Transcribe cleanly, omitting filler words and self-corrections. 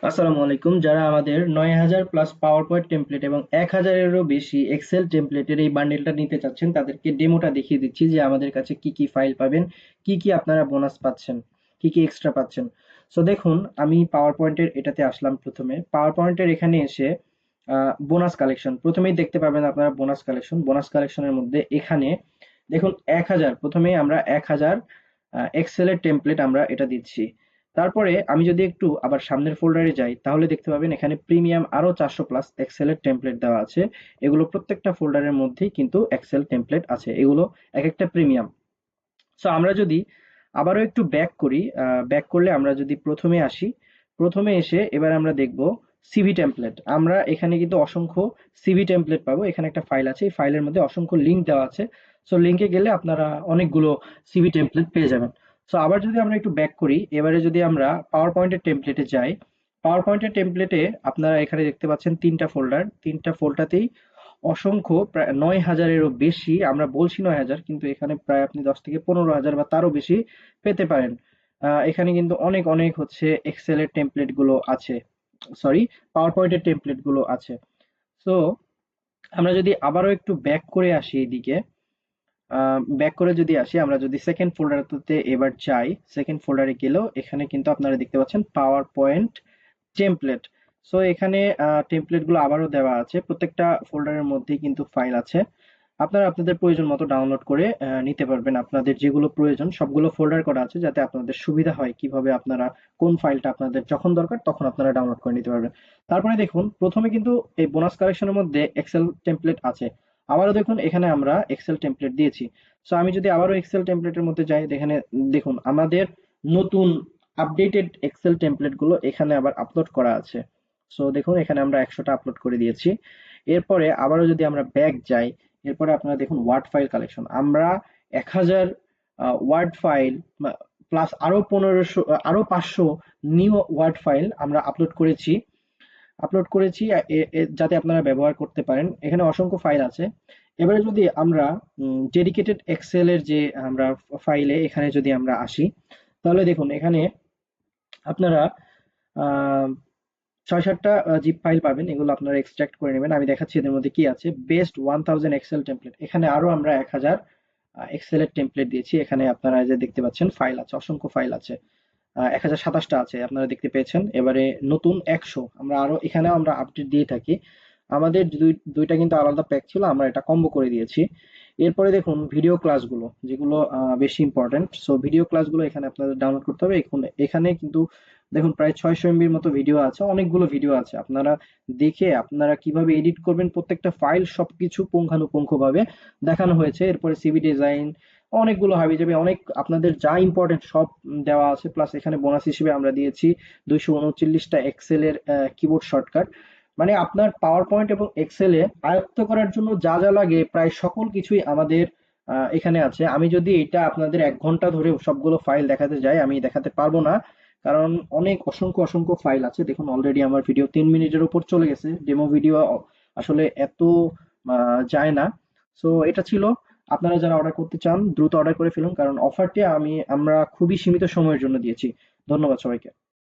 আসসালামু আলাইকুম। যারা আমাদের ৯,০০০ প্লাস পাওয়ার পয়েন্ট টেমপ্লেট এবং ১,০০০-এরও বেশি এক্সেল টেমপ্লেটের এই বান্ডেলটা নিতে চাচ্ছেন, তাদেরকে ডেমোটা দেখিয়ে দিচ্ছি যে আমাদের কাছে কি কি ফাইল পাবেন, কি কি আপনারা বোনাস পাচ্ছেন, কি কি এক্সট্রা পাচ্ছেন। সো দেখুন, আমি পাওয়ার পয়েন্টের এটাতে আসলাম। প্রথমে পাওয়ার পয়েন্টের এখানে এসে বোনাস কালেকশন প্রথমেই দেখতে পাবেন আপনারা। বোনাস কালেকশনের মধ্যে এখানে দেখুন ১,০০০, প্রথমেই আমরা ১,০০০ এক্সেলের টেমপ্লেট আমরা এটা দিচ্ছি। তারপরে আমি যদি একটু আবার সামনের ফোল্ডারে যাই, তাহলে দেখতে পাবেন এখানে প্রিমিয়াম আরো ৪০০ প্লাস এক্সেলের টেমপ্লেট দেওয়া আছে। এগুলো প্রত্যেকটা ফোল্ডারের মধ্যেই কিন্তু এক্সেল টেমপ্লেট আছে, এগুলো এক একটা প্রিমিয়াম। সো আমরা যদি আবারও একটু ব্যাক করি, ব্যাক করলে আমরা যদি প্রথমে আসি, প্রথমে এসে এবার আমরা দেখব সিভি টেমপ্লেট। আমরা এখানে কিন্তু অসংখ্য সিভি টেমপ্লেট পাবো। এখানে একটা ফাইল আছে, এই ফাইলের মধ্যে অসংখ্য লিঙ্ক দেওয়া আছে। সো লিঙ্কে গেলে আপনারা অনেকগুলো সিভি টেমপ্লেট পেয়ে যাবেন। সো আবার যদি আমরা একটু ব্যাক করি, এবারে যদি আমরা পাওয়ার পয়েন্টের টেমপ্লেটে যাই, পাওয়ার পয়েন্টের টেমপ্লেটে আপনারা এখানে দেখতে পাচ্ছেন তিনটা ফোল্ডার, তিনটা ফোল্ডারতেই অসংখ্য, প্রায় ৯,০০০-এরও বেশি। আমরা বলছি ৯,০০০, কিন্তু এখানে প্রায় আপনি ১০ থেকে ১৫,০০০ বা তারও বেশি পেতে পারেন। এখানে কিন্তু অনেক অনেক হচ্ছে এক্সেলের টেমপ্লেট গুলো আছে, সরি, পাওয়ার পয়েন্টের টেমপ্লেট গুলো আছে। সো আমরা যদি আবারও একটু ব্যাক করে আসি এইদিকে, ব্যাক করে যদি আসি, আমরা যদি সেকেন্ড ফোল্ডারতে এবার যাই, সেকেন্ড ফোল্ডারে গেলেও এখানে কিন্তু আপনারা দেখতে পাচ্ছেন পাওয়ার পয়েন্ট টেমপ্লেট। সো এখানে টেমপ্লেট গুলো আবারও দেওয়া আছে, প্রত্যেকটা ফোল্ডারের মধ্যেই কিন্তু ফাইল আছে। আপনারা আপনাদের প্রয়োজন মতো ডাউনলোড করে নিতে পারবেন। আপনাদের যেগুলো প্রয়োজন সবগুলো ফোল্ডার করা আছে, যাতে আপনাদের সুবিধা হয় কিভাবে আপনারা কোন ফাইলটা আপনাদের যখন দরকার তখন আপনারা ডাউনলোড করে নিতে পারবেন। তারপরে দেখুন, প্রথমে কিন্তু এই বোনাস কালেকশনের মধ্যে এক্সেল টেমপ্লেট আছে। আবারও দেখুন এখানে আমরা এক্সেল টেমপ্লেট দিয়েছি। সো আমি যদি আবারও এক্সেল টেমপ্লেটের মধ্যে যাই, এখানে দেখুন আমাদের নতুন আপডেটেড এক্সেল টেমপ্লেট গুলো এখানে আবার আপলোড করা আছে। সো দেখুন এখানে আমরা ১০০টা আপলোড করে দিয়েছি। এরপরে আবারও যদি আমরা ব্যাক যাই, এরপরে আপনারা দেখুন ওয়ার্ড ফাইল কালেকশন। আমরা ১,০০০ ওয়ার্ড ফাইল প্লাস আরো ১৫০০, আরো ৫০০ নিউ ওয়ার্ড ফাইল আমরা আপলোড করেছি যাতে আপনারা ব্যবহার করতে পারেন। এখানে অসংখ্য ফাইল আছে। এবারে যদি আমরা ডেডিকেটেড এক্সেল এর যে আমরা ফাইলে এখানে যদি আমরা আসি, তাহলে দেখুন এখানে আপনারা আহ ৬-৭টা জিপ ফাইল পাবেন। এগুলো আপনারা এক্সট্রাক্ট করে নেবেন। আমি দেখাচ্ছি এদের মধ্যে কি আছে। বেস্ট 1000 এক্সেল টেমপ্লেট, এখানে আরো আমরা ১,০০০ এক্সেল এর টেমপ্লেট দিয়েছি। এখানে আপনারা যে দেখতে পাচ্ছেন ফাইল আছে, অসংখ্য ফাইল আছে। ১,০২৭টা আছে, আপনারা দেখতে পেয়েছেন। এবারে নতুন ১০০, আমরা আরো এখানেও আমরা আপডেট দিয়ে থাকি। আমাদের দুইটা কিন্তু আলাদা প্যাক ছিল, আমরা এটা কম্বো করে দিয়েছি। এরপরে দেখুন ভিডিও ক্লাসগুলো, যেগুলো বেশি ইম্পর্টেন্ট। সো ভিডিও ক্লাসগুলো এখানে আপনাদের ডাউনলোড করতে হবে। এখানে কিন্তু দেখুন প্রায় ৬০০ এমবির মতো ভিডিও আছে, অনেকগুলো ভিডিও আছে। আপনারা দেখে আপনারা কিভাবে এডিট করবেন প্রত্যেকটা ফাইল সবকিছু পুঙ্খানুপুঙ্খভাবে দেখানো হয়েছে। এরপরে সিভি ডিজাইন, অনেকগুলো হাবিজাবি, অনেক আপনাদের যা ইম্পর্টেন্ট সব দেওয়া আছে। প্লাস এখানে বোনাস হিসেবে আমরা দিয়েছি ২৩৯টা এক্সেলের কিবোর্ড শর্টকাট। মানে আপনার পাওয়ার পয়েন্ট এবং এক্সেলে আয়ত্ত করার জন্য যা যা লাগে প্রায় সকল কিছুই আমাদের এখানে আছে। আমি যদি এটা আপনাদের ১ ঘন্টা ধরে সবগুলো ফাইল দেখাতে যাই, আমি দেখাতে পারবো না, কারণ অনেক অসংখ্য অসংখ্য ফাইল আছে। দেখুন অলরেডি আমার ভিডিও ৩ মিনিটের উপর চলে গেছে। ডেমো ভিডিও আসলে এত যায় না। সো এটা ছিল। আপনারা যারা অর্ডার করতে চান দ্রুত অর্ডার করে ফেলুন, কারণ অফারটি আমরা খুবই সীমিত সময়ের জন্য দিয়েছি। ধন্যবাদ সবাইকে।